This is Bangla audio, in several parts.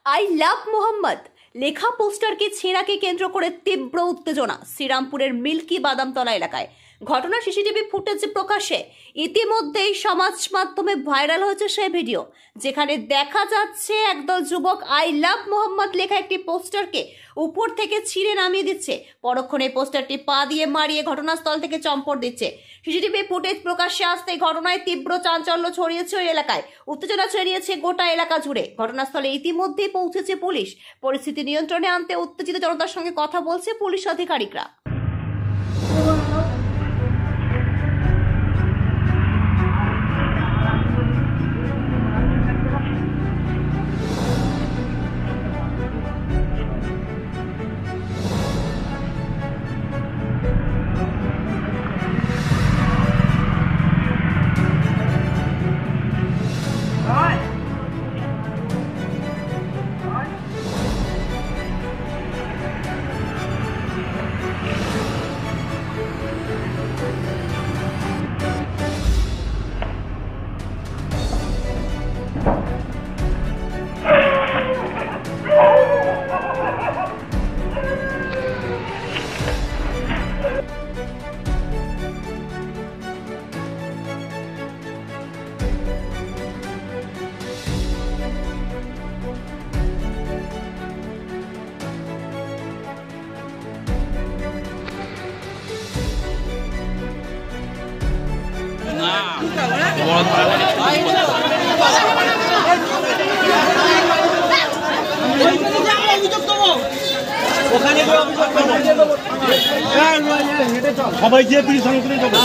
আই লাভ মোহাম্মদ লেখা পোস্টারকে ছেঁড়াকে কেন্দ্র করে তীব্র উত্তেজনা শ্রীরামপুরের মিল্কি বাদামতলা এলাকায়। ঘটনা সিসিটিভি ফুটেজে প্রকাশে। ইতিমধ্যেই সমাজ মাধ্যমে ভাইরাল হয়েছে সেই ভিডিও, যেখানে দেখা যাচ্ছে একদল যুবক আই লাভ মোহাম্মদ লেখা একটি পোস্টারকে উপর থেকে ছিঁড়ে নামিয়ে দিচ্ছে। পরক্ষণে পোস্টারটি পা দিয়ে মারিয়ে ঘটনাস্থল থেকে চম্পট দিচ্ছে। সিসিটিভি ফুটেজ প্রকাশ্যে আসতেই ঘটনায় তীব্র চাঞ্চল্য ছড়িয়েছে ওই এলাকায়। উত্তেজনা ছড়িয়েছে গোটা এলাকা জুড়ে। ঘটনাস্থলে ইতিমধ্যেই পৌঁছেছে পুলিশ। পরিস্থিতি নিয়ন্ত্রণে আনতে উত্তেজিত জনতার সঙ্গে কথা বলছে পুলিশ আধিকারিকরা। সবাই যে পুলিশ সংগঠনে যাবো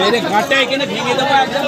মেরে ঘাটটা এখানে ভেঙে দেবো একদম।